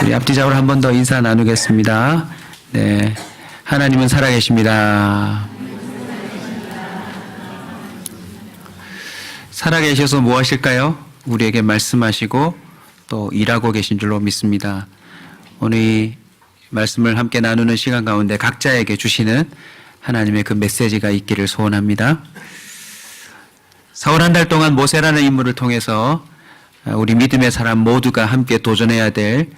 우리 앞뒤적으로 한 번 더 인사 나누겠습니다. 네, 하나님은 살아계십니다. 살아계셔서 뭐 하실까요? 우리에게 말씀하시고 또 일하고 계신 줄로 믿습니다. 오늘 이 말씀을 함께 나누는 시간 가운데 각자에게 주시는 하나님의 그 메시지가 있기를 소원합니다. 4월 한 달 동안 모세라는 인물을 통해서 우리 믿음의 사람 모두가 함께 도전해야 될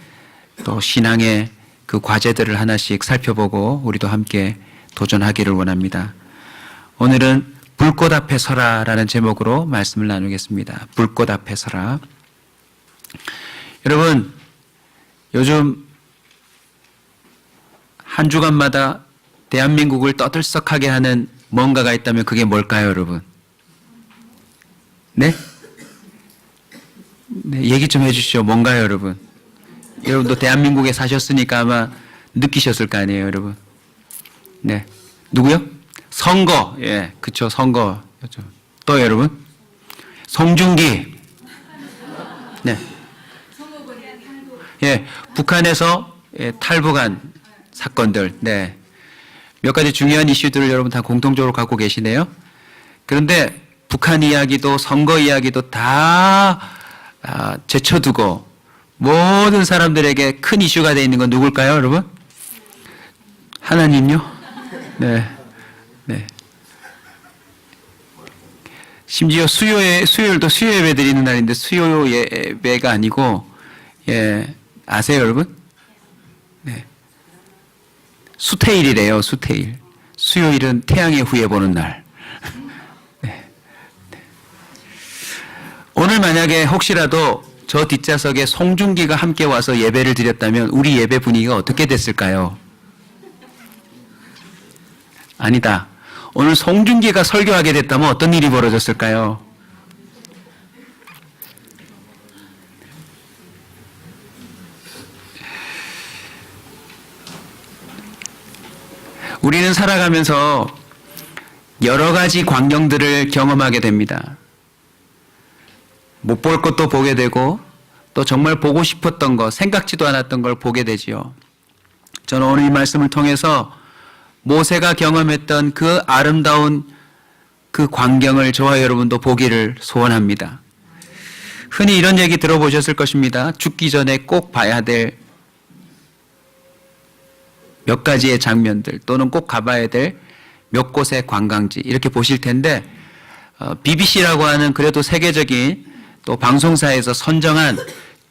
또 신앙의 그 과제들을 하나씩 살펴보고 우리도 함께 도전하기를 원합니다. 오늘은 불꽃 앞에 서라라는 제목으로 말씀을 나누겠습니다. 불꽃 앞에 서라. 여러분, 요즘 한 주간마다 대한민국을 떠들썩하게 하는 뭔가가 있다면 그게 뭘까요, 여러분? 네? 네, 얘기 좀 해주시죠. 뭔가요, 여러분? 여러분도 대한민국에 사셨으니까 아마 느끼셨을 거 아니에요, 여러분? 네. 누구요? 선거. 예, 그쵸, 선거. 또 여러분? 송중기. 네. 예, 북한에서 탈북한 사건들. 네. 몇 가지 중요한 이슈들을 여러분 다 공통적으로 갖고 계시네요. 그런데 북한 이야기도 선거 이야기도 다 제쳐두고 모든 사람들에게 큰 이슈가 되어 있는 건 누굴까요, 여러분? 하나님요? 네. 네. 심지어 수요일도 수요 예배 드리는 날인데 수요 예배가 아니고, 예, 아세요, 여러분? 네. 수태일이래요, 수태일. 수요일은 태양의 후예 보는 날. 네. 네. 오늘 만약에 혹시라도 저 뒷좌석에 송중기가 함께 와서 예배를 드렸다면 우리 예배 분위기가 어떻게 됐을까요? 아니다. 오늘 송중기가 설교하게 됐다면 어떤 일이 벌어졌을까요? 우리는 살아가면서 여러 가지 광경들을 경험하게 됩니다. 못 볼 것도 보게 되고 또 정말 보고 싶었던 것, 생각지도 않았던 걸 보게 되지요. 저는 오늘 이 말씀을 통해서 모세가 경험했던 그 아름다운 그 광경을 저와 여러분도 보기를 소원합니다. 흔히 이런 얘기 들어보셨을 것입니다. 죽기 전에 꼭 봐야 될 몇 가지의 장면들 또는 꼭 가봐야 될 몇 곳의 관광지 이렇게 보실 텐데 BBC라고 하는 그래도 세계적인 또 방송사에서 선정한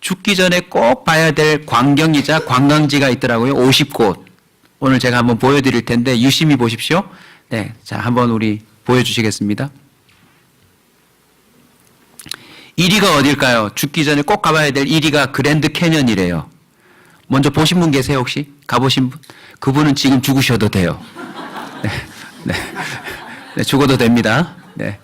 죽기 전에 꼭 봐야 될 광경이자 관광지가 있더라고요. 50곳. 오늘 제가 한번 보여드릴 텐데 유심히 보십시오. 네, 자 한번 우리 보여주시겠습니다. 1위가 어딜까요? 죽기 전에 꼭 가봐야 될 1위가 그랜드 캐년이래요. 먼저 보신 분 계세요 혹시? 가보신 분? 그분은 지금 죽으셔도 돼요. 네, 네, 네, 죽어도 됩니다. 네.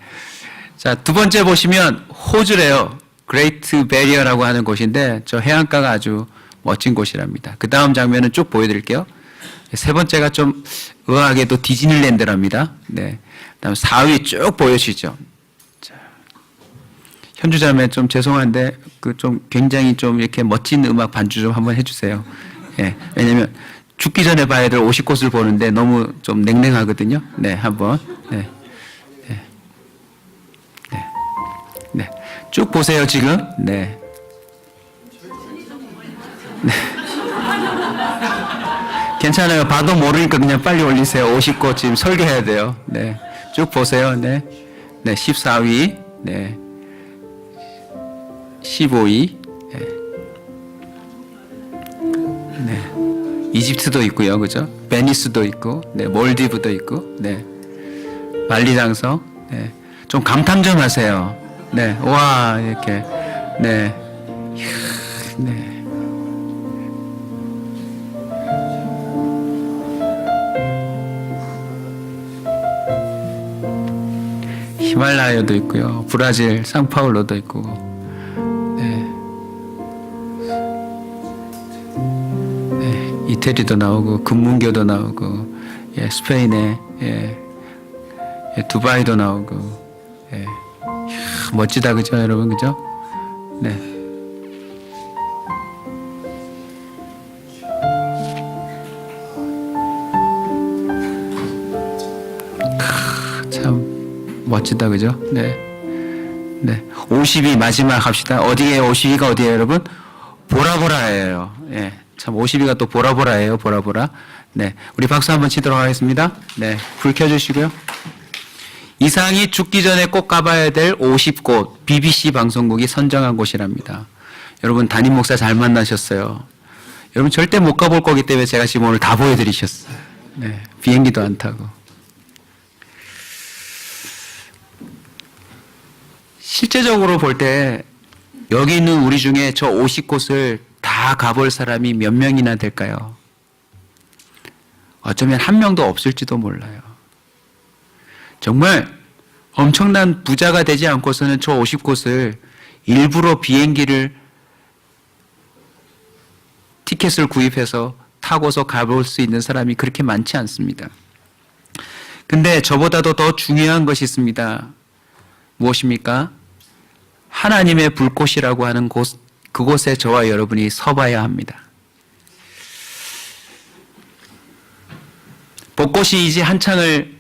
자, 두 번째 보시면 호주래요. 그레이트 베리어라고 하는 곳인데 저 해안가가 아주 멋진 곳이랍니다. 그 다음 장면은 쭉 보여드릴게요. 세 번째가 좀 의아하게도 디즈니랜드랍니다. 네. 그다음 4위 쭉 보여주시죠. 자, 현주자매 좀 죄송한데 그 좀 굉장히 좀 이렇게 멋진 음악 반주 좀 한번 해주세요. 예. 왜냐면 죽기 전에 봐야 될 50곳을 보는데 너무 좀 냉랭하거든요. 네, 한번. 네. 네. 네. 네. 쭉 보세요, 지금. 네. 네. 괜찮아요. 봐도 모르니까 그냥 빨리 올리세요. 50곳 지금 설계해야 돼요. 네. 쭉 보세요. 네. 네. 14위. 네. 15위. 네. 네. 이집트도 있고요. 그죠? 베니스도 있고, 네. 몰디브도 있고, 네. 만리장성. 네. 좀 감탄 좀 하세요. 네. 와, 이렇게. 네. 네. 히말라야도 있고요. 브라질 상파울로도 있고, 네. 네. 이태리도 나오고, 금문교도 나오고, 예, 스페인에, 예, 예, 두바이도 나오고, 예. 이야, 멋지다, 그죠, 여러분, 그죠? 네. 멋지다, 그죠? 네. 네. 50이 마지막 합시다. 어디에 50이가 어디에 여러분? 보라보라예요. 예. 참 50이가 또 보라보라예요. 보라보라. 네. 우리 박수 한번 치도록 하겠습니다. 네. 불 켜주시고요. 이상이 죽기 전에 꼭 가봐야 될 50곳 BBC 방송국이 선정한 곳이랍니다. 여러분 담임 목사 잘 만나셨어요. 여러분 절대 못 가볼 거기 때문에 제가 지금 오늘 다 보여드리셨어요. 네. 비행기도 안 타고. 실제적으로 볼 때 여기 있는 우리 중에 저 50곳을 다 가볼 사람이 몇 명이나 될까요? 어쩌면 한 명도 없을지도 몰라요. 정말 엄청난 부자가 되지 않고서는 저 50곳을 일부러 비행기를 티켓을 구입해서 타고서 가볼 수 있는 사람이 그렇게 많지 않습니다. 근데 저보다도 더 중요한 것이 있습니다. 무엇입니까? 하나님의 불꽃이라고 하는 곳, 그곳에 저와 여러분이 서봐야 합니다. 벚꽃이 이제 한창을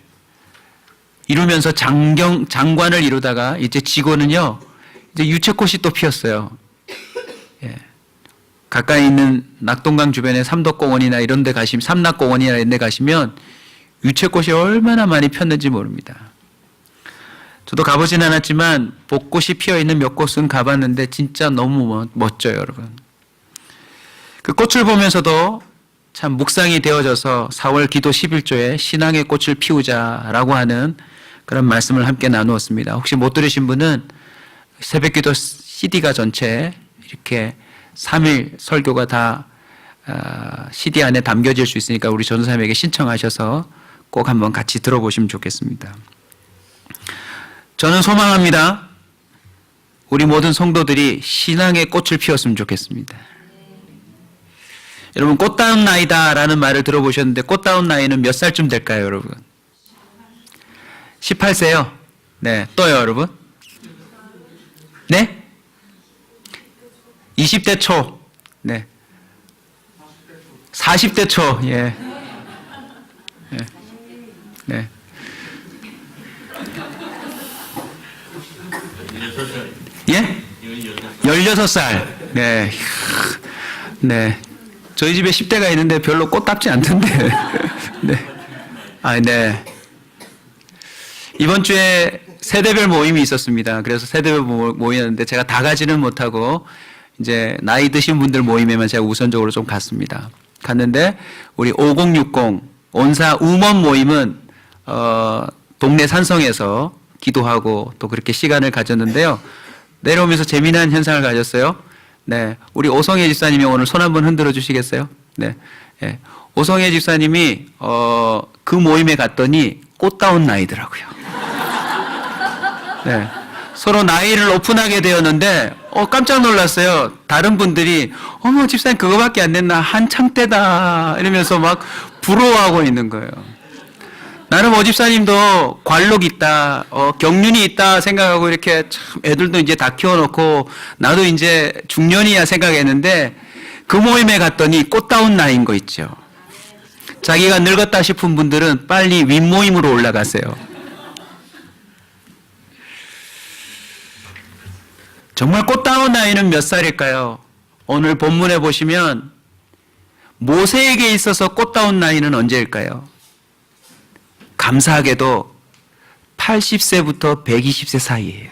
이루면서 장관을 이루다가 이제 지고는요, 이제 유채꽃이 또 피었어요. 예. 가까이 있는 낙동강 주변의 삼덕공원이나 이런 데 가시면, 삼락공원이나 이런 데 가시면 유채꽃이 얼마나 많이 폈는지 모릅니다. 저도 가보진 않았지만 벚꽃이 피어있는 몇 곳은 가봤는데 진짜 너무 멋져요, 여러분. 그 꽃을 보면서도 참 묵상이 되어져서 4월 기도 11조에 신앙의 꽃을 피우자라고 하는 그런 말씀을 함께 나누었습니다. 혹시 못 들으신 분은 새벽기도 CD가 전체 이렇게 3일 설교가 다 CD 안에 담겨질 수 있으니까 우리 전도사님에게 신청하셔서 꼭 한번 같이 들어보시면 좋겠습니다. 저는 소망합니다. 우리 모든 성도들이 신앙의 꽃을 피웠으면 좋겠습니다. 여러분, 꽃다운 나이다라는 말을 들어보셨는데 꽃다운 나이는 몇 살쯤 될까요, 여러분? 18세요? 네. 또요, 여러분? 네? 20대 초. 네. 40대 초. 예. 네. 네. 예? 16살. 네. 네. 저희 집에 10대가 있는데 별로 꽃답지 않던데. 네. 아, 네. 이번 주에 세대별 모임이 있었습니다. 그래서 세대별 모임이었는데 제가 다 가지는 못하고 이제 나이 드신 분들 모임에만 제가 우선적으로 좀 갔습니다. 갔는데 우리 5060 온사 우먼 모임은 동네 산성에서 기도하고 또 그렇게 시간을 가졌는데요. 내려오면서 재미난 현상을 가졌어요. 네, 우리 오성혜 집사님이 오늘 손 한번 흔들어 주시겠어요? 네, 네. 오성혜 집사님이 그 모임에 갔더니 꽃다운 나이더라고요. 네, 서로 나이를 오픈하게 되었는데 깜짝 놀랐어요. 다른 분들이 어머 집사님 그거밖에 안 됐나 한창 때다 이러면서 막 부러워하고 있는 거예요. 나는 집사님도 관록 있다, 경륜이 있다 생각하고 이렇게 참 애들도 이제 다 키워놓고 나도 이제 중년이야 생각했는데 그 모임에 갔더니 꽃다운 나이인 거 있죠. 자기가 늙었다 싶은 분들은 빨리 윗모임으로 올라가세요. 정말 꽃다운 나이는 몇 살일까요? 오늘 본문에 보시면 모세에게 있어서 꽃다운 나이는 언제일까요? 감사하게도 80세부터 120세 사이예요.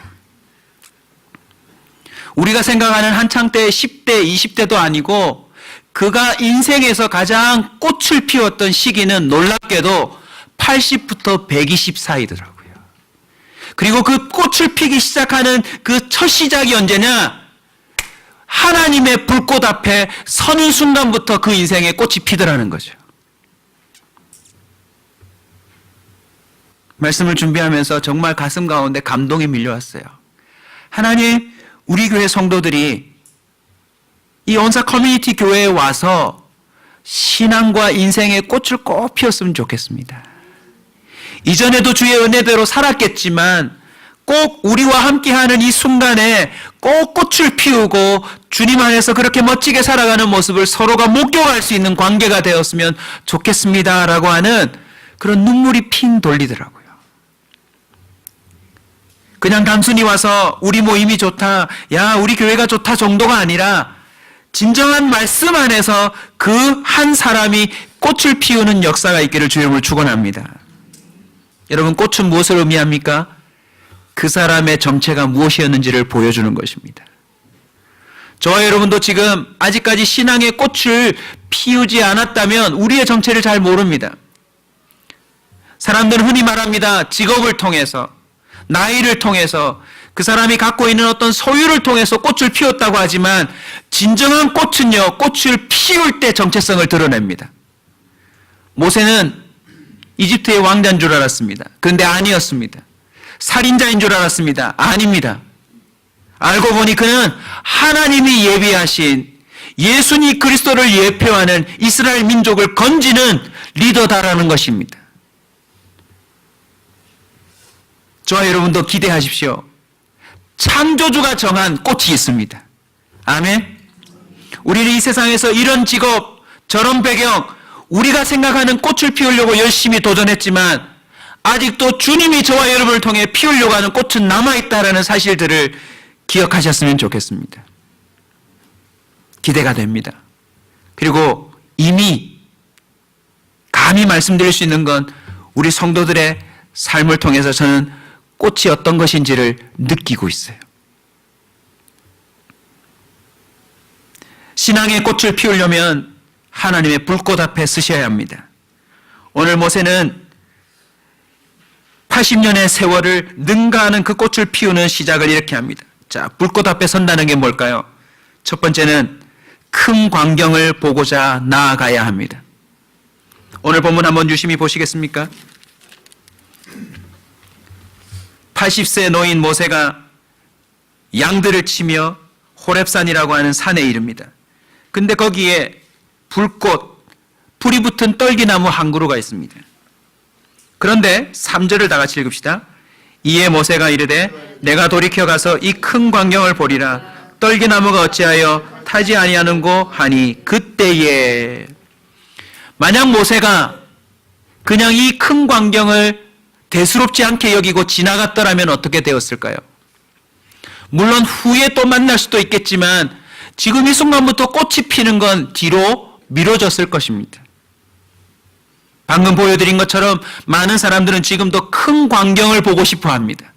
우리가 생각하는 한창 때 10대, 20대도 아니고 그가 인생에서 가장 꽃을 피웠던 시기는 놀랍게도 80부터 120 사이더라고요. 그리고 그 꽃을 피기 시작하는 그 첫 시작이 언제냐? 하나님의 불꽃 앞에 서는 순간부터 그 인생에 꽃이 피더라는 거죠. 말씀을 준비하면서 정말 가슴 가운데 감동이 밀려왔어요. 하나님, 우리 교회 성도들이 이 온사 커뮤니티 교회에 와서 신앙과 인생의 꽃을 꼭 피웠으면 좋겠습니다. 이전에도 주의 은혜대로 살았겠지만 꼭 우리와 함께하는 이 순간에 꼭 꽃을 피우고 주님 안에서 그렇게 멋지게 살아가는 모습을 서로가 목격할 수 있는 관계가 되었으면 좋겠습니다라고 하는 그런 눈물이 핑 돌리더라고요. 그냥 단순히 와서 우리 모임이 좋다, 야, 우리 교회가 좋다 정도가 아니라 진정한 말씀 안에서 그 한 사람이 꽃을 피우는 역사가 있기를 주님을 축원합니다. 여러분, 꽃은 무엇을 의미합니까? 그 사람의 정체가 무엇이었는지를 보여주는 것입니다. 저와 여러분도 지금 아직까지 신앙의 꽃을 피우지 않았다면 우리의 정체를 잘 모릅니다. 사람들은 흔히 말합니다. 직업을 통해서, 나이를 통해서, 그 사람이 갖고 있는 어떤 소유를 통해서 꽃을 피웠다고 하지만 진정한 꽃은요, 꽃을 피울 때 정체성을 드러냅니다. 모세는 이집트의 왕자인 줄 알았습니다. 그런데 아니었습니다. 살인자인 줄 알았습니다. 아닙니다. 알고 보니 그는 하나님이 예비하신 예수님 그리스도를 예표하는 이스라엘 민족을 건지는 리더다라는 것입니다. 저와 여러분도 기대하십시오. 창조주가 정한 꽃이 있습니다. 아멘. 우리는 이 세상에서 이런 직업, 저런 배경, 우리가 생각하는 꽃을 피우려고 열심히 도전했지만 아직도 주님이 저와 여러분을 통해 피우려고 하는 꽃은 남아있다라는 사실들을 기억하셨으면 좋겠습니다. 기대가 됩니다. 그리고 이미 감히 말씀드릴 수 있는 건 우리 성도들의 삶을 통해서 저는 꽃이 어떤 것인지를 느끼고 있어요. 신앙의 꽃을 피우려면 하나님의 불꽃 앞에 서셔야 합니다. 오늘 모세는 80년의 세월을 능가하는 그 꽃을 피우는 시작을 이렇게 합니다. 자, 불꽃 앞에 선다는 게 뭘까요? 첫 번째는 큰 광경을 보고자 나아가야 합니다. 오늘 본문 한번 유심히 보시겠습니까? 80세 노인 모세가 양들을 치며 호렙산이라고 하는 산에 이릅니다. 근데 거기에 불꽃, 불이 붙은 떨기나무 한 그루가 있습니다. 그런데 3절을 다 같이 읽읍시다. 이에 모세가 이르되 내가 돌이켜 가서 이 큰 광경을 보리라. 떨기나무가 어찌하여 타지 아니하는고 하니 그때에. 만약 모세가 그냥 이 큰 광경을 대수롭지 않게 여기고 지나갔더라면 어떻게 되었을까요? 물론 후에 또 만날 수도 있겠지만 지금 이 순간부터 꽃이 피는 건 뒤로 미뤄졌을 것입니다. 방금 보여드린 것처럼 많은 사람들은 지금도 큰 광경을 보고 싶어 합니다.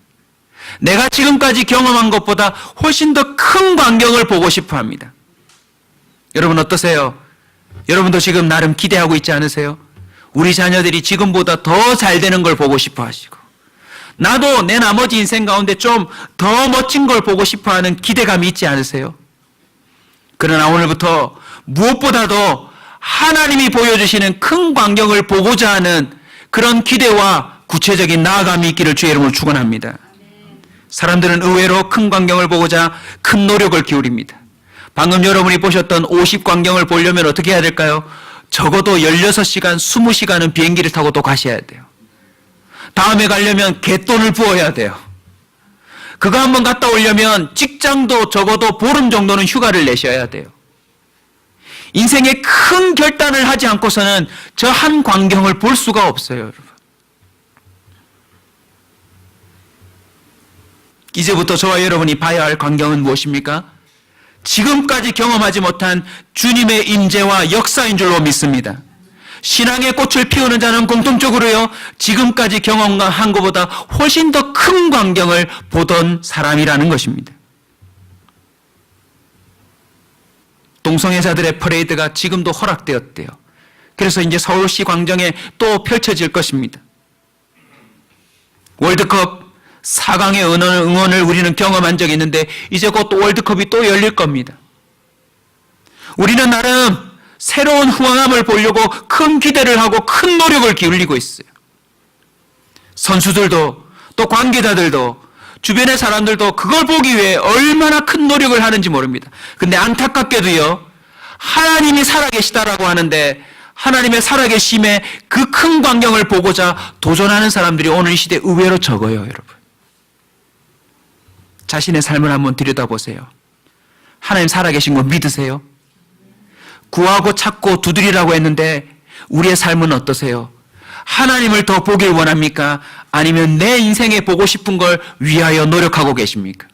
내가 지금까지 경험한 것보다 훨씬 더 큰 광경을 보고 싶어 합니다. 여러분 어떠세요? 여러분도 지금 나름 기대하고 있지 않으세요? 우리 자녀들이 지금보다 더 잘 되는 걸 보고 싶어 하시고, 나도 내 나머지 인생 가운데 좀 더 멋진 걸 보고 싶어 하는 기대감이 있지 않으세요? 그러나 오늘부터 무엇보다도 하나님이 보여주시는 큰 광경을 보고자 하는 그런 기대와 구체적인 나아감이 있기를 주의 이름으로 축원합니다. 사람들은 의외로 큰 광경을 보고자 큰 노력을 기울입니다. 방금 여러분이 보셨던 50광경을 보려면 어떻게 해야 될까요? 적어도 16시간, 20시간은 비행기를 타고 또 가셔야 돼요. 다음에 가려면 갯돈을 부어야 돼요. 그거 한번 갔다 오려면 직장도 적어도 보름 정도는 휴가를 내셔야 돼요. 인생의 큰 결단을 하지 않고서는 저 한 광경을 볼 수가 없어요, 여러분. 이제부터 저와 여러분이 봐야 할 광경은 무엇입니까? 지금까지 경험하지 못한 주님의 임재와 역사인 줄로 믿습니다. 신앙의 꽃을 피우는 자는 공통적으로요, 지금까지 경험한 것보다 훨씬 더 큰 광경을 보던 사람이라는 것입니다. 동성애자들의 퍼레이드가 지금도 허락되었대요. 그래서 이제 서울시 광장에 또 펼쳐질 것입니다. 월드컵 4강의 응원을 우리는 경험한 적이 있는데 이제 곧 월드컵이 또 열릴 겁니다. 우리는 나름 새로운 후원함을 보려고 큰 기대를 하고 큰 노력을 기울이고 있어요. 선수들도 또 관계자들도 주변의 사람들도 그걸 보기 위해 얼마나 큰 노력을 하는지 모릅니다. 근데 안타깝게도요, 하나님이 살아계시다라고 하는데 하나님의 살아계심에 그 큰 광경을 보고자 도전하는 사람들이 오늘 이 시대에 의외로 적어요, 여러분. 자신의 삶을 한번 들여다보세요. 하나님 살아계신 거 믿으세요? 구하고 찾고 두드리라고 했는데 우리의 삶은 어떠세요? 하나님을 더 보길 원합니까? 아니면 내 인생에 보고 싶은 걸 위하여 노력하고 계십니까?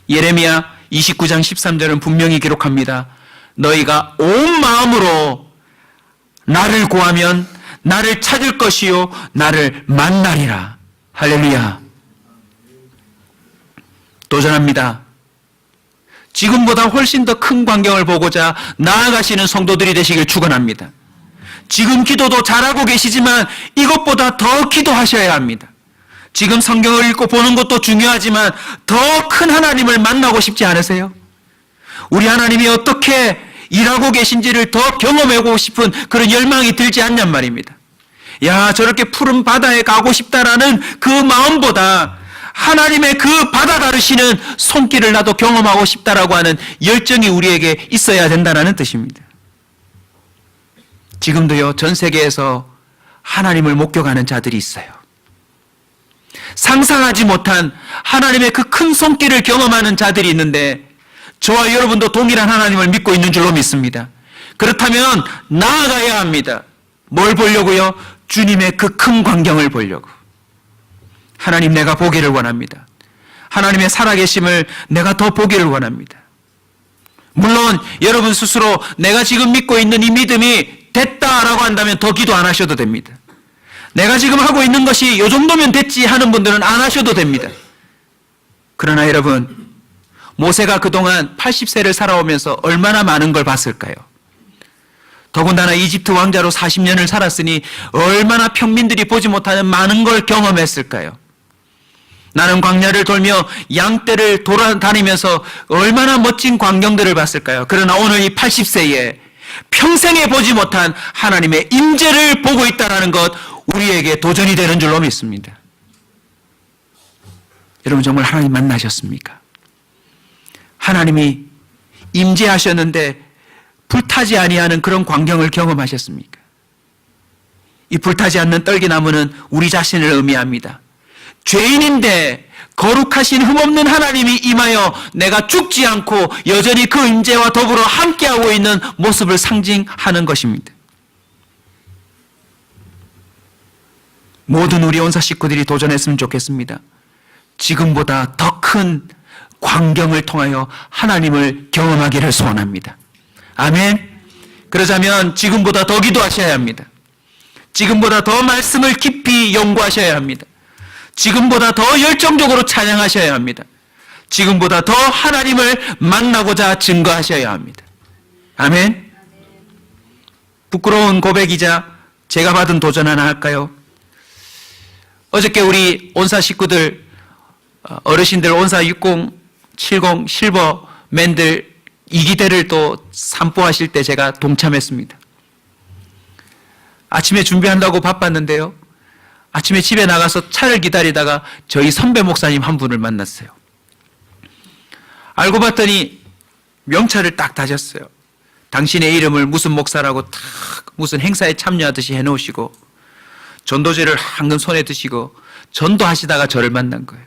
예레미야 29장 13절은 분명히 기록합니다. 너희가 온 마음으로 나를 구하면 나를 찾을 것이요 나를 만나리라. 할렐루야. 도전합니다. 지금보다 훨씬 더 큰 광경을 보고자 나아가시는 성도들이 되시길 축원합니다. 지금 기도도 잘하고 계시지만 이것보다 더 기도하셔야 합니다. 지금 성경을 읽고 보는 것도 중요하지만 더 큰 하나님을 만나고 싶지 않으세요? 우리 하나님이 어떻게 일하고 계신지를 더 경험하고 싶은 그런 열망이 들지 않냔 말입니다. 야, 저렇게 푸른 바다에 가고 싶다라는 그 마음보다 하나님의 그 바다 가르시는 손길을 나도 경험하고 싶다라고 하는 열정이 우리에게 있어야 된다는 뜻입니다. 지금도요, 전 세계에서 하나님을 목격하는 자들이 있어요. 상상하지 못한 하나님의 그 큰 손길을 경험하는 자들이 있는데 저와 여러분도 동일한 하나님을 믿고 있는 줄로 믿습니다. 그렇다면 나아가야 합니다. 뭘 보려고요? 주님의 그 큰 광경을 보려고. 하나님, 내가 보기를 원합니다. 하나님의 살아계심을 내가 더 보기를 원합니다. 물론 여러분 스스로 내가 지금 믿고 있는 이 믿음이 됐다라고 한다면 더 기도 안 하셔도 됩니다. 내가 지금 하고 있는 것이 이 정도면 됐지 하는 분들은 안 하셔도 됩니다. 그러나 여러분, 모세가 그동안 80세를 살아오면서 얼마나 많은 걸 봤을까요? 더군다나 이집트 왕자로 40년을 살았으니 얼마나 평민들이 보지 못하는 많은 걸 경험했을까요? 나는 광야를 돌며 양떼를 돌아다니면서 얼마나 멋진 광경들을 봤을까요? 그러나 오늘 이 80세에 평생에 보지 못한 하나님의 임재를 보고 있다는 것, 우리에게 도전이 되는 줄로 믿습니다. 여러분, 정말 하나님 만나셨습니까? 하나님이 임재하셨는데 불타지 아니하는 그런 광경을 경험하셨습니까? 이 불타지 않는 떨기나무는 우리 자신을 의미합니다. 죄인인데 거룩하신 흠없는 하나님이 임하여 내가 죽지 않고 여전히 그 임재와 더불어 함께하고 있는 모습을 상징하는 것입니다. 모든 우리 온사 식구들이 도전했으면 좋겠습니다. 지금보다 더 큰 광경을 통하여 하나님을 경험하기를 소원합니다. 아멘. 그러자면 지금보다 더 기도하셔야 합니다. 지금보다 더 말씀을 깊이 연구하셔야 합니다. 지금보다 더 열정적으로 찬양하셔야 합니다. 지금보다 더 하나님을 만나고자 증거하셔야 합니다. 아멘. 부끄러운 고백이자 제가 받은 도전 하나 할까요? 어저께 우리 온사 식구들, 어르신들 온사 60, 70 실버맨들 2기대를 또 산보하실 때 제가 동참했습니다. 아침에 준비한다고 바빴는데요, 아침에 집에 나가서 차를 기다리다가 저희 선배 목사님 한 분을 만났어요. 알고 봤더니 명찰을 딱 다셨어요. 당신의 이름을 무슨 목사라고 탁 무슨 행사에 참여하듯이 해놓으시고 전도제를 한금 손에 드시고 전도하시다가 저를 만난 거예요.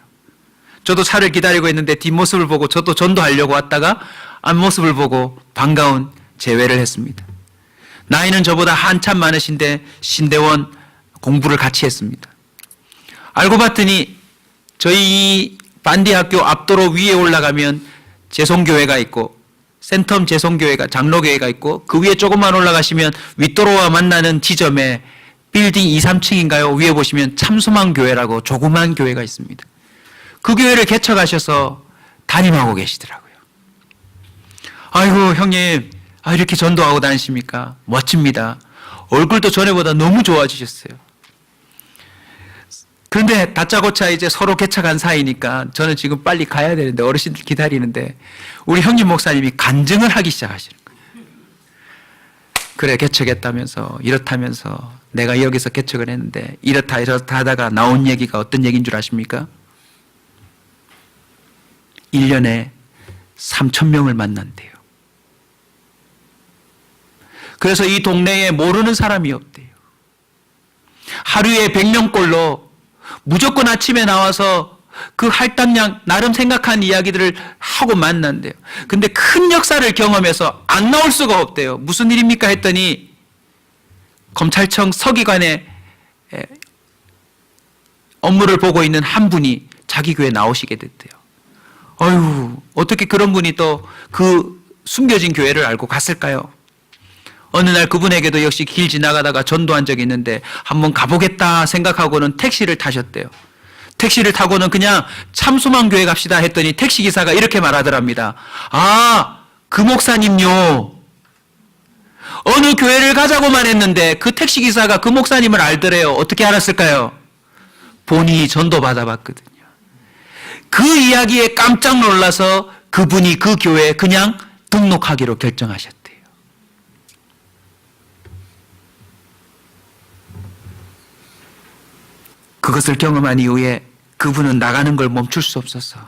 저도 차를 기다리고 있는데 뒷모습을 보고 저도 전도하려고 왔다가 앞모습을 보고 반가운 제외를 했습니다. 나이는 저보다 한참 많으신데 신대원 공부를 같이 했습니다. 알고 봤더니 저희 반디 학교 앞도로 위에 올라가면 재송교회가 있고 센텀 재송교회가 장로교회가 있고 그 위에 조금만 올라가시면 윗도로와 만나는 지점에 빌딩 2, 3층인가요? 위에 보시면 참소망교회라고 조그만 교회가 있습니다. 그 교회를 개척하셔서 담임하고 계시더라고요. 아이고 형님, 이렇게 전도하고 다니십니까? 멋집니다. 얼굴도 전에보다 너무 좋아지셨어요. 그런데 다짜고짜 이제 서로 개척한 사이니까 저는 지금 빨리 가야 되는데 어르신들 기다리는데 우리 형님 목사님이 간증을 하기 시작하시는 거예요. 그래, 개척했다면서 이렇다면서 내가 여기서 개척을 했는데 이렇다 하다가 나온 얘기가 어떤 얘기인 줄 아십니까? 1년에 3,000명을 만난대요. 그래서 이 동네에 모르는 사람이 없대요. 하루에 100명꼴로 무조건 아침에 나와서 그 할당량 나름 생각한 이야기들을 하고 만난대요. 근데 큰 역사를 경험해서 안 나올 수가 없대요. 무슨 일입니까 했더니 검찰청 서기관의 업무를 보고 있는 한 분이 자기 교회에 나오시게 됐대요. 어휴, 어떻게 그런 분이 또 그 숨겨진 교회를 알고 갔을까요? 어느 날 그분에게도 역시 길 지나가다가 전도한 적이 있는데 한번 가보겠다 생각하고는 택시를 타셨대요. 택시를 타고는 그냥 참소망교회 갑시다 했더니 택시기사가 이렇게 말하더랍니다. 아, 그 목사님요. 어느 교회를 가자고만 했는데 그 택시기사가 그 목사님을 알더래요. 어떻게 알았을까요? 본인이 전도 받아봤거든요. 그 이야기에 깜짝 놀라서 그분이 그 교회에 그냥 등록하기로 결정하셨대요. 그것을 경험한 이후에 그분은 나가는 걸 멈출 수 없어서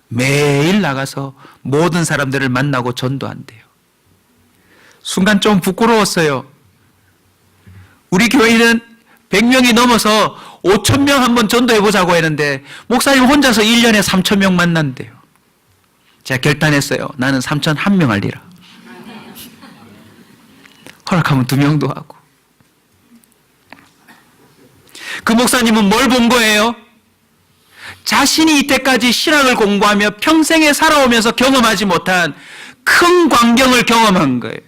매일 나가서 모든 사람들을 만나고 전도한대요. 순간 좀 부끄러웠어요. 우리 교회는 100명이 넘어서 5,000명 한번 전도해보자고 했는데 목사님 혼자서 1년에 3,000명 만난대요. 제가 결단했어요. 나는 3,001명 할리라. 허락하면 2명도 하고. 그 목사님은 뭘 본 거예요? 자신이 이때까지 신학을 공부하며 평생에 살아오면서 경험하지 못한 큰 광경을 경험한 거예요.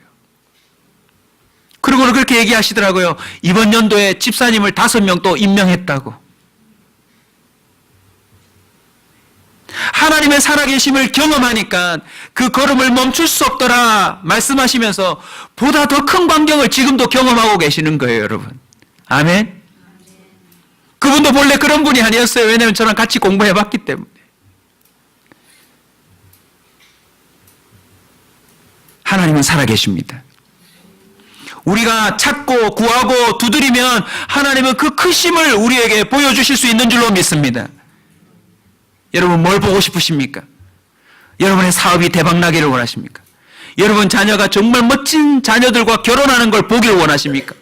그리고 그렇게 얘기하시더라고요. 이번 연도에 집사님을 5명 또 임명했다고. 하나님의 살아계심을 경험하니까 그 걸음을 멈출 수 없더라 말씀하시면서 보다 더 큰 광경을 지금도 경험하고 계시는 거예요, 여러분. 아멘. 그분도 본래 그런 분이 아니었어요. 왜냐하면 저랑 같이 공부해봤기 때문에. 하나님은 살아계십니다. 우리가 찾고 구하고 두드리면 하나님은 그 크심을 우리에게 보여주실 수 있는 줄로 믿습니다. 여러분 뭘 보고 싶으십니까? 여러분의 사업이 대박나기를 원하십니까? 여러분 자녀가 정말 멋진 자녀들과 결혼하는 걸 보기를 원하십니까?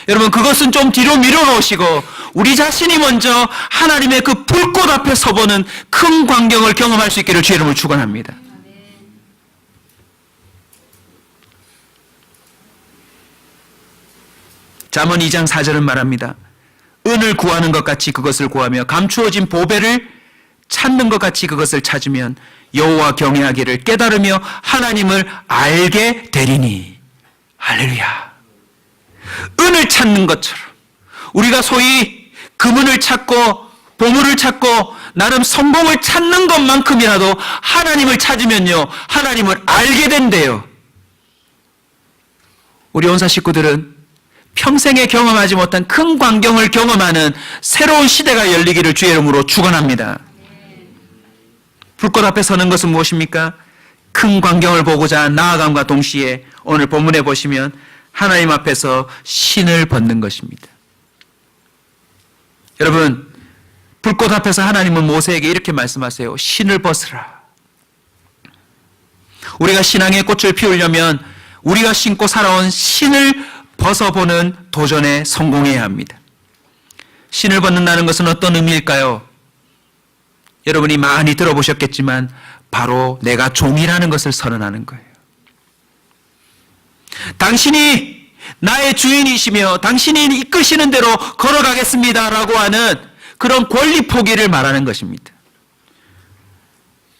여러분 그것은 좀 뒤로 밀어놓으시고 우리 자신이 먼저 하나님의 그 불꽃 앞에 서보는 큰 광경을 경험할 수 있기를 주의 이름으로 축원합니다. 잠언 2장 4절은 말합니다. 은을 구하는 것 같이 그것을 구하며 감추어진 보배를 찾는 것 같이 그것을 찾으면 여호와 경외하기를 깨달으며 하나님을 알게 되리니. 할렐루야. 은을 찾는 것처럼 우리가 소위 금은을 찾고 보물을 찾고 나름 성공을 찾는 것만큼이라도 하나님을 찾으면요 하나님을 알게 된대요. 우리 온사 식구들은 평생에 경험하지 못한 큰 광경을 경험하는 새로운 시대가 열리기를 주의 이름으로 축원합니다. 불꽃 앞에 서는 것은 무엇입니까? 큰 광경을 보고자 나아감과 동시에 오늘 본문에 보시면 하나님 앞에서 신을 벗는 것입니다. 여러분, 불꽃 앞에서 하나님은 모세에게 이렇게 말씀하세요. 신을 벗으라. 우리가 신앙의 꽃을 피우려면 우리가 신고 살아온 신을 벗어보는 도전에 성공해야 합니다. 신을 벗는다는 것은 어떤 의미일까요? 여러분이 많이 들어보셨겠지만 바로 내가 종이라는 것을 선언하는 거예요. 당신이 나의 주인이시며 당신이 이끄시는 대로 걸어가겠습니다 라고 하는 그런 권리 포기를 말하는 것입니다.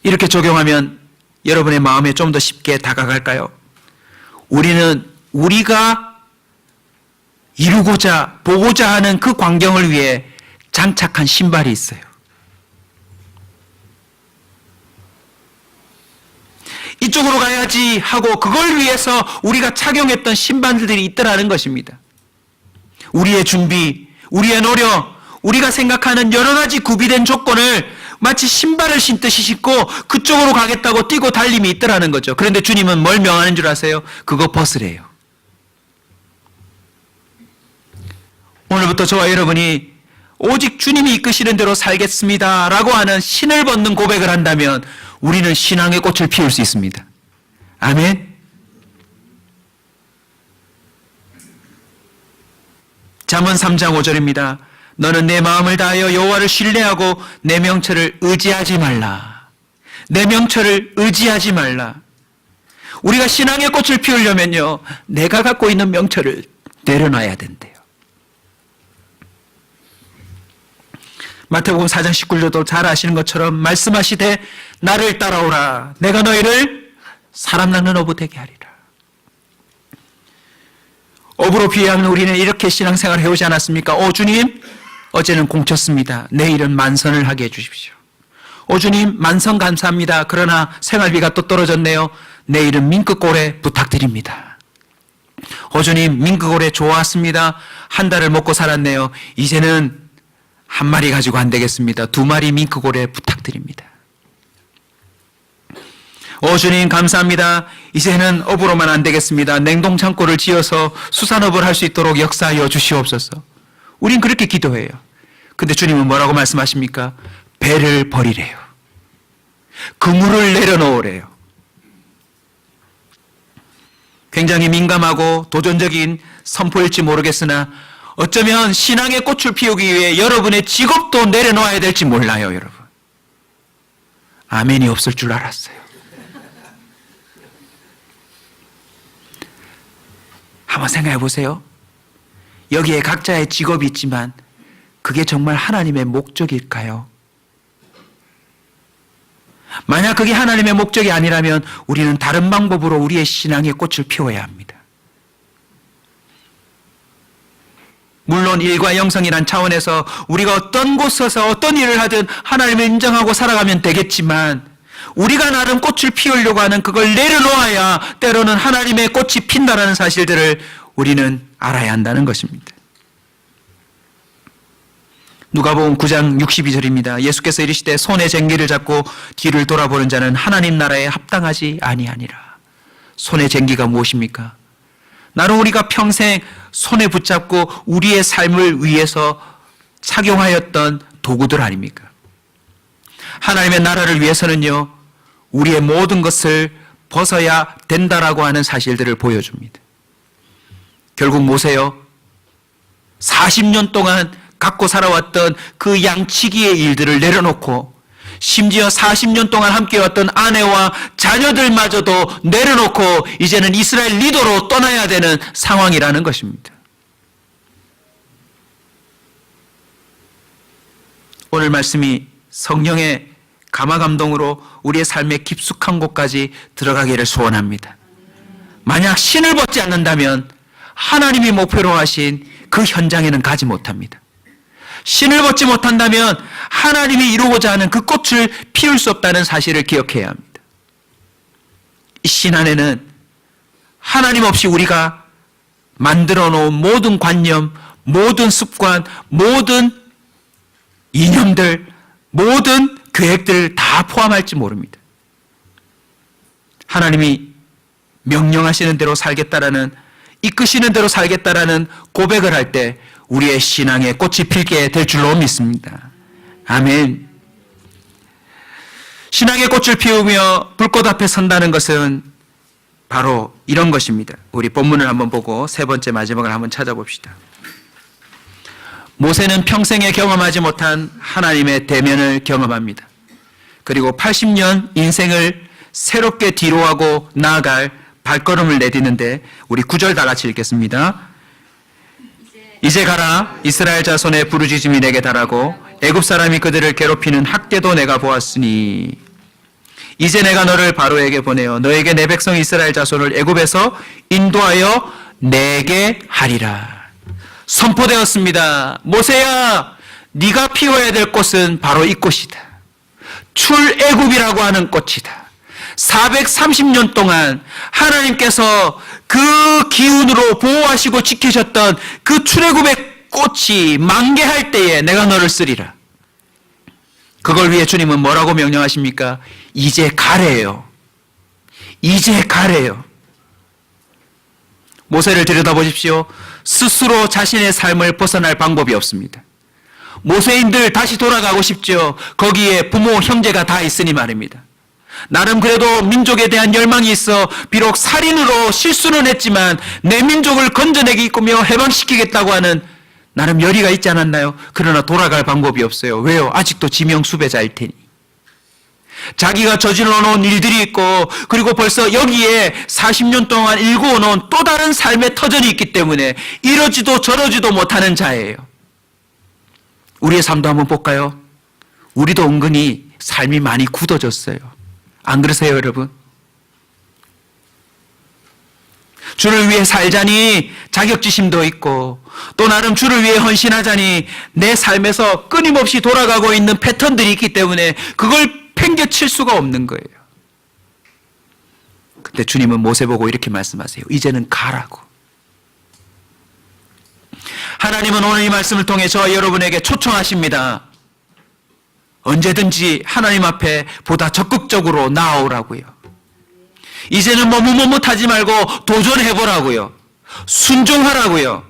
이렇게 적용하면 여러분의 마음에 좀 더 쉽게 다가갈까요? 우리는 우리가 이루고자 보고자 하는 그 광경을 위해 장착한 신발이 있어요. 이쪽으로 가야지 하고 그걸 위해서 우리가 착용했던 신발들이 있더라는 것입니다. 우리의 준비, 우리의 노력, 우리가 생각하는 여러 가지 구비된 조건을 마치 신발을 신듯이 신고 그쪽으로 가겠다고 뛰고 달림이 있더라는 거죠. 그런데 주님은 뭘 명하는 줄 아세요? 그거 벗으래요. 오늘부터 저와 여러분이 오직 주님이 이끄시는 대로 살겠습니다 라고 하는 신을 벗는 고백을 한다면 우리는 신앙의 꽃을 피울 수 있습니다. 아멘. 잠언 3장 5절입니다. 너는 내 마음을 다하여 여호와를 신뢰하고 내 명철을 의지하지 말라. 내 명철을 의지하지 말라. 우리가 신앙의 꽃을 피우려면요 내가 갖고 있는 명철을 내려놔야 된대요. 마태복음 4장 19절도 잘 아시는 것처럼 말씀하시되 나를 따라오라 내가 너희를 사람 낚는 어부 되게 하리라. 어부로 비유하면 우리는 이렇게 신앙생활을 해오지 않았습니까? 주님 어제는 공쳤습니다. 내일은 만선을 하게 해주십시오. 주님 만선 감사합니다. 그러나 생활비가 또 떨어졌네요. 내일은 민크골에 부탁드립니다. 주님 민크골에 좋았습니다. 한 달을 먹고 살았네요. 이제는 한 마리 가지고 안 되겠습니다. 2마리 민크골에 부탁드립니다. 주님 감사합니다. 이제는 어부로만 안 되겠습니다. 냉동창고를 지어서 수산업을 할 수 있도록 역사하여 주시옵소서. 우린 그렇게 기도해요. 근데 주님은 뭐라고 말씀하십니까? 배를 버리래요. 그물을 내려놓으래요. 굉장히 민감하고 도전적인 선포일지 모르겠으나 어쩌면 신앙의 꽃을 피우기 위해 여러분의 직업도 내려놓아야 될지 몰라요, 여러분. 아멘이 없을 줄 알았어요. 한번 생각해 보세요. 여기에 각자의 직업이 있지만 그게 정말 하나님의 목적일까요? 만약 그게 하나님의 목적이 아니라면 우리는 다른 방법으로 우리의 신앙의 꽃을 피워야 합니다. 물론 일과 영성이란 차원에서 우리가 어떤 곳에서 어떤 일을 하든 하나님을 인정하고 살아가면 되겠지만 우리가 나름 꽃을 피우려고 하는 그걸 내려놓아야 때로는 하나님의 꽃이 핀다는 사실들을 우리는 알아야 한다는 것입니다. 누가복음 9장 62절입니다. 예수께서 이르시되 손에 쟁기를 잡고 뒤를 돌아보는 자는 하나님 나라에 합당하지 아니하니라. 손의 쟁기가 무엇입니까? 나는 우리가 평생 손에 붙잡고 우리의 삶을 위해서 착용하였던 도구들 아닙니까? 하나님의 나라를 위해서는요, 우리의 모든 것을 벗어야 된다라고 하는 사실들을 보여줍니다. 결국 모세요, 40년 동안 갖고 살아왔던 그 양치기의 일들을 내려놓고 심지어 40년 동안 함께왔던 아내와 자녀들마저도 내려놓고 이제는 이스라엘 리더로 떠나야 되는 상황이라는 것입니다. 오늘 말씀이 성령의 감화감동으로 우리의 삶의 깊숙한 곳까지 들어가기를 소원합니다. 만약 신을 벗지 않는다면 하나님이 목표로 하신 그 현장에는 가지 못합니다. 신을 벗지 못한다면 하나님이 이루고자 하는 그 꽃을 피울 수 없다는 사실을 기억해야 합니다. 이 신 안에는 하나님 없이 우리가 만들어 놓은 모든 관념, 모든 습관, 모든 이념들, 모든 계획들을 다 포함할지 모릅니다. 하나님이 명령하시는 대로 살겠다라는, 이끄시는 대로 살겠다라는 고백을 할 때 우리의 신앙에 꽃이 필게 될 줄로 믿습니다. 아멘. 신앙의 꽃을 피우며 불꽃 앞에 선다는 것은 바로 이런 것입니다. 우리 본문을 한번 보고 세 번째 마지막을 한번 찾아봅시다. 모세는 평생에 경험하지 못한 하나님의 대면을 경험합니다. 그리고 80년 인생을 새롭게 뒤로하고 나아갈 발걸음을 내딛는데 우리 9절 다 같이 읽겠습니다. 이제 가라. 이스라엘 자손의 부르짖음이 내게 달하고 애굽 사람이 그들을 괴롭히는 학대도 내가 보았으니 이제 내가 너를 바로에게 보내어 너에게 내 백성 이스라엘 자손을 애굽에서 인도하여 내게 하리라. 선포되었습니다. 모세야, 네가 피워야 될 꽃은 바로 이 꽃이다. 출애굽이라고 하는 꽃이다. 430년 동안 하나님께서 그 기운으로 보호하시고 지키셨던 그 출애굽의 꽃이 만개할 때에 내가 너를 쓰리라. 그걸 위해 주님은 뭐라고 명령하십니까? 이제 가래요. 이제 가래요. 모세를 들여다보십시오. 스스로 자신의 삶을 벗어날 방법이 없습니다. 모세인들 다시 돌아가고 싶죠. 거기에 부모, 형제가 다 있으니 말입니다. 나름 그래도 민족에 대한 열망이 있어 비록 살인으로 실수는 했지만 내 민족을 건져내기며 해방시키겠다고 하는 나름 열의가 있지 않았나요? 그러나 돌아갈 방법이 없어요. 왜요? 아직도 지명 수배자일 테니. 자기가 저질러 놓은 일들이 있고, 그리고 벌써 여기에 40년 동안 일구어 놓은 또 다른 삶의 터전이 있기 때문에 이러지도 저러지도 못하는 자예요. 우리의 삶도 한번 볼까요? 우리도 은근히 삶이 많이 굳어졌어요. 안 그러세요, 여러분? 주를 위해 살자니 자격지심도 있고, 또 나름 주를 위해 헌신하자니 내 삶에서 끊임없이 돌아가고 있는 패턴들이 있기 때문에 그걸 팽개칠 수가 없는 거예요. 근데 주님은 모세 보고 이렇게 말씀하세요. 이제는 가라고. 하나님은 오늘 이 말씀을 통해 저와 여러분에게 초청하십니다. 언제든지 하나님 앞에 보다 적극적으로 나아오라고요. 이제는 머뭇머뭇하지 말고 도전해보라고요. 순종하라고요.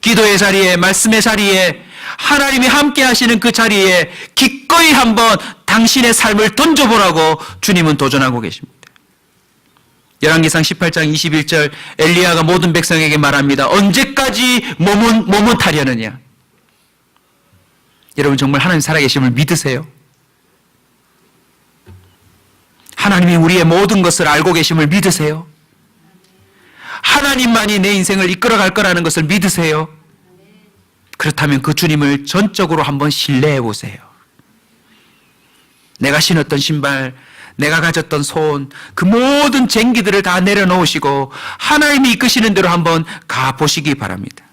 기도의 자리에, 말씀의 자리에, 하나님이 함께 하시는 그 자리에 기꺼이 한번 당신의 삶을 던져보라고 주님은 도전하고 계십니다. 열왕기상 18장 21절 엘리야가 모든 백성에게 말합니다. 언제까지 머뭇하려느냐. 여러분 정말 하나님 살아계심을 믿으세요? 하나님이 우리의 모든 것을 알고 계심을 믿으세요? 하나님만이 내 인생을 이끌어갈 거라는 것을 믿으세요? 그렇다면 그 주님을 전적으로 한번 신뢰해 보세요. 내가 신었던 신발, 내가 가졌던 손, 그 모든 쟁기들을 다 내려놓으시고 하나님이 이끄시는 대로 한번 가보시기 바랍니다.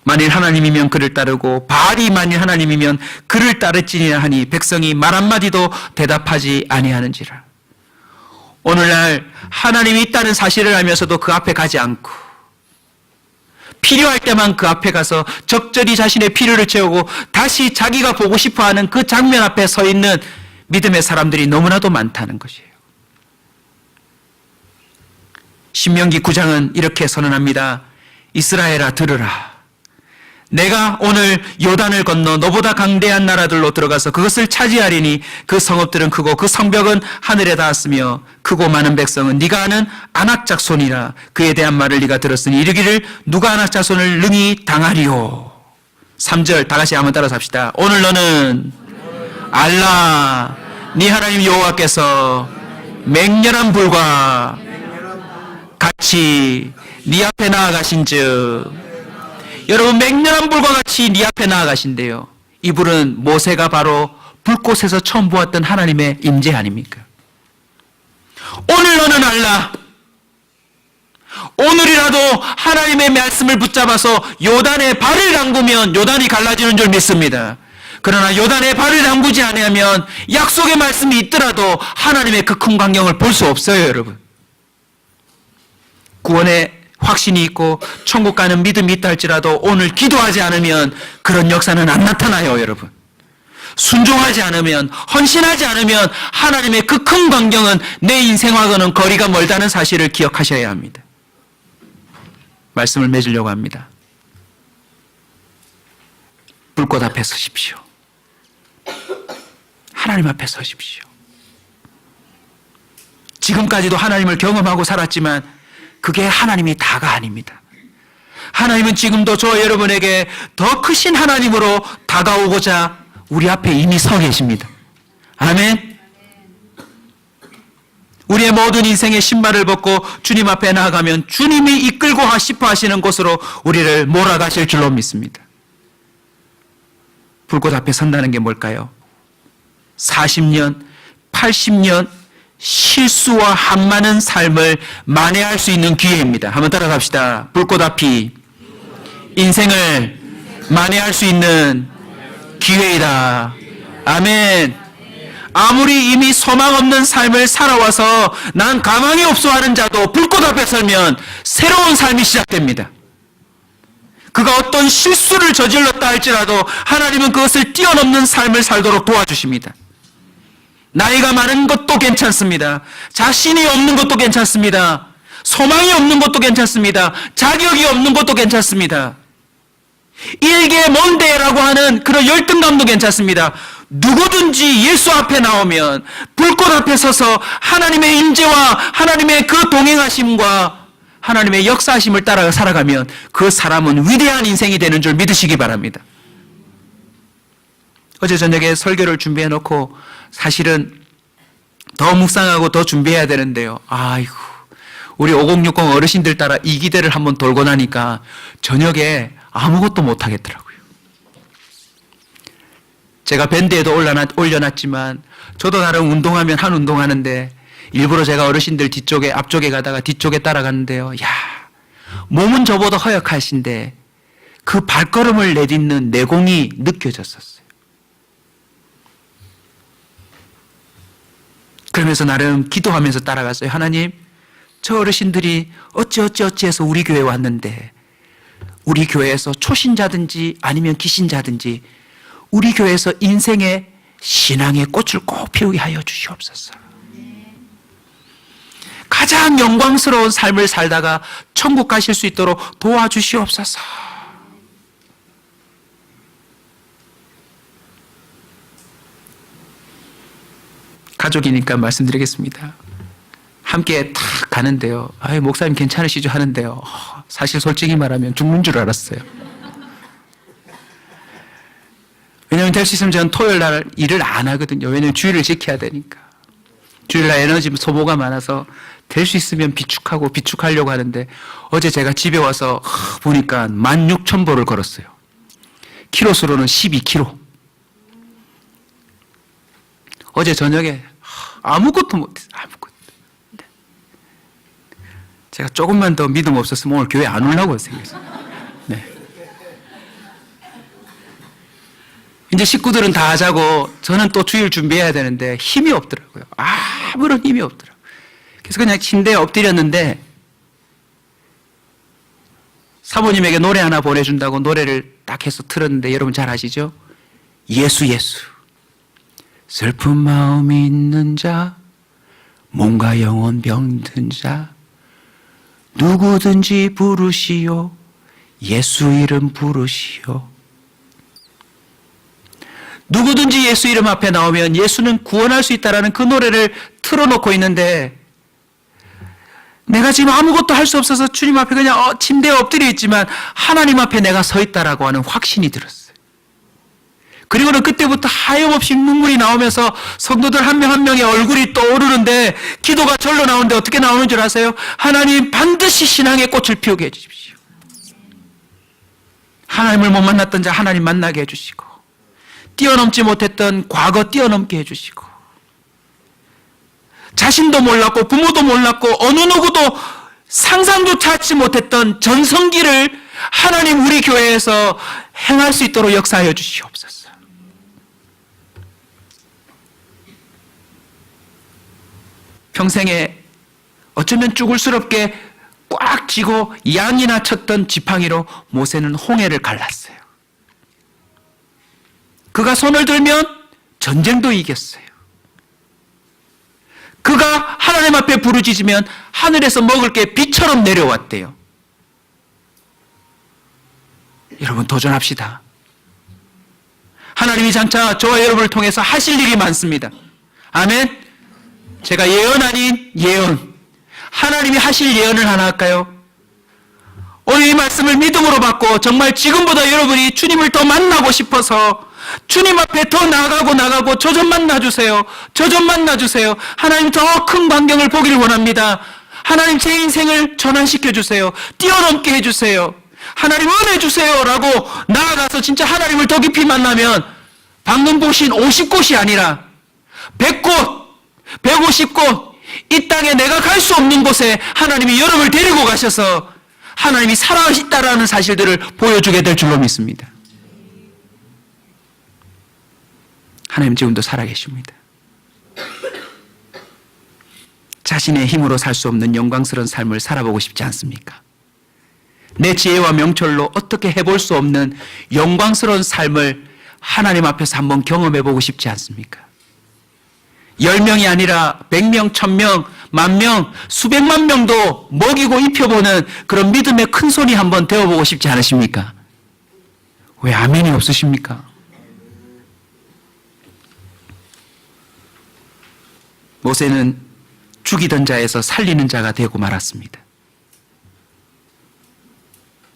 만일 하나님이면 그를 따르고 바알이 만일 하나님이면 그를 따를지니라 하니 백성이 말 한마디도 대답하지 아니하는지라. 오늘날 하나님이 있다는 사실을 알면서도 그 앞에 가지 않고 필요할 때만 그 앞에 가서 적절히 자신의 필요를 채우고 다시 자기가 보고 싶어하는 그 장면 앞에 서 있는 믿음의 사람들이 너무나도 많다는 것이에요. 신명기 9장은 이렇게 선언합니다. 이스라엘아 들으라. 내가 오늘 요단을 건너 너보다 강대한 나라들로 들어가서 그것을 차지하리니 그 성읍들은 크고 그 성벽은 하늘에 닿았으며 크고 많은 백성은 네가 아는 아낙 자손이라. 그에 대한 말을 네가 들었으니 이르기를 누가 아낙 자손을 능히 당하리요. 3절 다 같이 한번 따라서 합시다. 오늘 너는 알라 네 하나님 여호와께서 맹렬한 불과 같이 네 앞에 나아가신즉. 여러분 맹렬한 불과 같이 네 앞에 나아가신대요. 이 불은 모세가 바로 불꽃에서 처음 보았던 하나님의 임재 아닙니까? 오늘 너는 알라. 오늘이라도 하나님의 말씀을 붙잡아서 요단에 발을 담그면 요단이 갈라지는 줄 믿습니다. 그러나 요단에 발을 담그지 않으면 약속의 말씀이 있더라도 하나님의 그 큰 광경을 볼 수 없어요, 여러분. 구원의 확신이 있고 천국 가는 믿음이 있다 할지라도 오늘 기도하지 않으면 그런 역사는 안 나타나요, 여러분. 순종하지 않으면, 헌신하지 않으면 하나님의 그 큰 광경은 내 인생하고는 거리가 멀다는 사실을 기억하셔야 합니다. 말씀을 맺으려고 합니다. 불꽃 앞에 서십시오. 하나님 앞에 서십시오. 지금까지도 하나님을 경험하고 살았지만 그게 하나님이 다가 아닙니다. 하나님은 지금도 저와 여러분에게 더 크신 하나님으로 다가오고자 우리 앞에 이미 서 계십니다. 아멘. 우리의 모든 인생의 신발을 벗고 주님 앞에 나아가면 주님이 이끌고 싶어 하시는 곳으로 우리를 몰아가실 줄로 믿습니다. 불꽃 앞에 선다는 게 뭘까요? 40년, 80년 실수와 한많은 삶을 만회할 수 있는 기회입니다. 한번 따라갑시다. 불꽃 앞이 인생을 만회할 수 있는 기회이다. 아멘. 아무리 이미 소망 없는 삶을 살아와서 난 가망이 없어 하는 자도 불꽃 앞에 설면 새로운 삶이 시작됩니다. 그가 어떤 실수를 저질렀다 할지라도 하나님은 그것을 뛰어넘는 삶을 살도록 도와주십니다. 나이가 많은 것도 괜찮습니다. 자신이 없는 것도 괜찮습니다. 소망이 없는 것도 괜찮습니다. 자격이 없는 것도 괜찮습니다. 일개 뭔데라고 하는 그런 열등감도 괜찮습니다. 누구든지 예수 앞에 나오면 불꽃 앞에 서서 하나님의 임재와 하나님의 그 동행하심과 하나님의 역사하심을 따라 살아가면 그 사람은 위대한 인생이 되는 줄 믿으시기 바랍니다. 어제 저녁에 설교를 준비해 놓고 사실은 더 묵상하고 더 준비해야 되는데요. 아이고, 우리 5060 어르신들 따라 이 기대를 한번 돌고 나니까 저녁에 아무것도 못 하겠더라고요. 제가 밴드에도 올려놨지만 저도 나름 운동하면 한 운동하는데 일부러 제가 어르신들 뒤쪽에 앞쪽에 가다가 뒤쪽에 따라갔는데요. 야, 몸은 저보다 허약하신데 그 발걸음을 내딛는 내공이 느껴졌었어요. 그러면서 나름 기도하면서 따라갔어요. 하나님, 저 어르신들이 어찌해서 우리 교회에 왔는데 우리 교회에서 초신자든지 아니면 기신자든지 우리 교회에서 인생의 신앙의 꽃을 꼭 피우게 하여 주시옵소서. 가장 영광스러운 삶을 살다가 천국 가실 수 있도록 도와주시옵소서. 가족이니까 말씀드리겠습니다. 함께 탁 가는데요. 아유, 목사님 괜찮으시죠? 하는데요. 사실 솔직히 말하면 죽는 줄 알았어요. 왜냐하면 될 수 있으면 저는 토요일 날 일을 안 하거든요. 왜냐하면 주일을 지켜야 되니까. 주일 날 에너지 소모가 많아서 될 수 있으면 비축하려고 하는데 어제 제가 집에 와서 보니까 16,000보를 걸었어요. 키로수로는 12km. 어제 저녁에 아무것도 못했어요. 아무것도. 제가 조금만 더 믿음 없었으면 오늘 교회 안 오려고 생각했어요. 네. 이제 식구들은 다 자고 저는 또 주일 준비해야 되는데 힘이 없더라고요. 아무런 힘이 없더라고요. 그래서 그냥 침대에 엎드렸는데 사모님에게 노래 하나 보내준다고 노래를 딱 해서 틀었는데 여러분 잘 아시죠? 예수. 슬픈 마음이 있는 자, 몸과 영혼 병든 자, 누구든지 부르시오. 예수 이름 부르시오. 누구든지 예수 이름 앞에 나오면 예수는 구원할 수 있다라는 그 노래를 틀어놓고 있는데 내가 지금 아무것도 할 수 없어서 주님 앞에 그냥 침대에 엎드려 있지만 하나님 앞에 내가 서 있다라고 하는 확신이 들었어요. 그리고는 그때부터 하염없이 눈물이 나오면서 성도들 한 명 한 명의 얼굴이 떠오르는데 기도가 절로 나오는데 어떻게 나오는 줄 아세요? 하나님 반드시 신앙의 꽃을 피우게 해주십시오. 하나님을 못 만났던 자 하나님 만나게 해주시고 뛰어넘지 못했던 과거 뛰어넘게 해주시고 자신도 몰랐고 부모도 몰랐고 어느 누구도 상상조차 하지 못했던 전성기를 하나님 우리 교회에서 행할 수 있도록 역사하여 주시옵소서. 평생에 어쩌면 쭈글스럽게 꽉 쥐고 양이나 쳤던 지팡이로 모세는 홍해를 갈랐어요. 그가 손을 들면 전쟁도 이겼어요. 그가 하나님 앞에 부르짖으면 하늘에서 먹을 게 비처럼 내려왔대요. 여러분 도전합시다. 하나님이 장차 저와 여러분을 통해서 하실 일이 많습니다. 아멘. 제가 예언 아닌 예언, 하나님이 하실 예언을 하나 할까요? 오늘 이 말씀을 믿음으로 받고 정말 지금보다 여러분이 주님을 더 만나고 싶어서 주님 앞에 더 나가고 저 좀 만나주세요. 저 좀 만나주세요. 하나님 더 큰 광경을 보기를 원합니다. 하나님 제 인생을 전환시켜 주세요. 뛰어넘게 해주세요. 하나님 은혜 주세요 라고 나아가서 진짜 하나님을 더 깊이 만나면 방금 보신 50곳이 아니라 100곳 150곳 이 땅에 내가 갈 수 없는 곳에 하나님이 여러분을 데리고 가셔서 하나님이 살아있다라는 사실들을 보여주게 될 줄로 믿습니다. 하나님 지금도 살아계십니다. 자신의 힘으로 살 수 없는 영광스러운 삶을 살아보고 싶지 않습니까? 내 지혜와 명철로 어떻게 해볼 수 없는 영광스러운 삶을 하나님 앞에서 한번 경험해보고 싶지 않습니까? 10명이 아니라 100명, 1000명, 10,000명, 수백만 명도 먹이고 입혀보는 그런 믿음의 큰 손이 한번 되어보고 싶지 않으십니까? 왜 아멘이 없으십니까? 모세는 죽이던 자에서 살리는 자가 되고 말았습니다.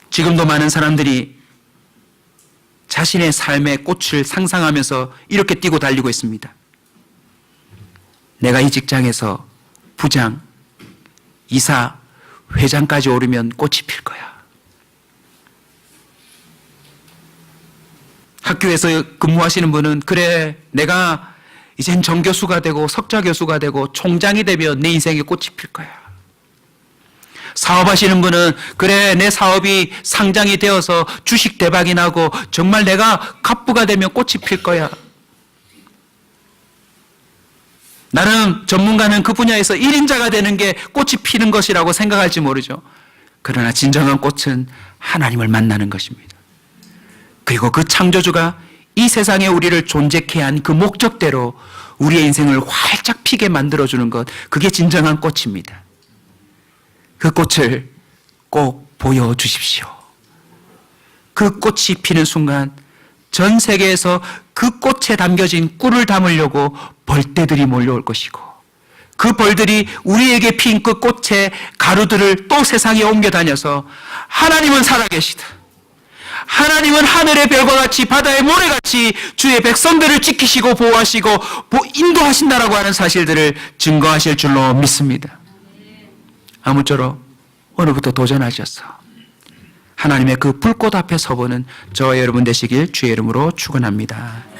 지금도 많은 사람들이 자신의 삶의 꽃을 상상하면서 이렇게 뛰고 달리고 있습니다. 내가 이 직장에서 부장, 이사, 회장까지 오르면 꽃이 필 거야. 학교에서 근무하시는 분은 그래, 내가 이젠 정교수가 되고 석좌교수가 되고 총장이 되면 내 인생에 꽃이 필 거야. 사업하시는 분은 그래, 내 사업이 상장이 되어서 주식 대박이 나고 정말 내가 갑부가 되면 꽃이 필 거야. 나름 전문가는 그 분야에서 1인자가 되는 게 꽃이 피는 것이라고 생각할지 모르죠. 그러나 진정한 꽃은 하나님을 만나는 것입니다. 그리고 그 창조주가 이 세상에 우리를 존재케 한 그 목적대로 우리의 인생을 활짝 피게 만들어주는 것, 그게 진정한 꽃입니다. 그 꽃을 꼭 보여주십시오. 그 꽃이 피는 순간 전 세계에서 그 꽃에 담겨진 꿀을 담으려고 벌떼들이 몰려올 것이고, 그 벌들이 우리에게 핀 그 꽃의 가루들을 또 세상에 옮겨 다녀서 하나님은 살아계시다, 하나님은 하늘의 별과 같이 바다의 모래같이 주의 백성들을 지키시고 보호하시고 인도하신다라고 하는 사실들을 증거하실 줄로 믿습니다. 아무쪼록 오늘부터 도전하셔서 하나님의 그 불꽃 앞에 서보는 저와 여러분 되시길 주의 이름으로 축원합니다.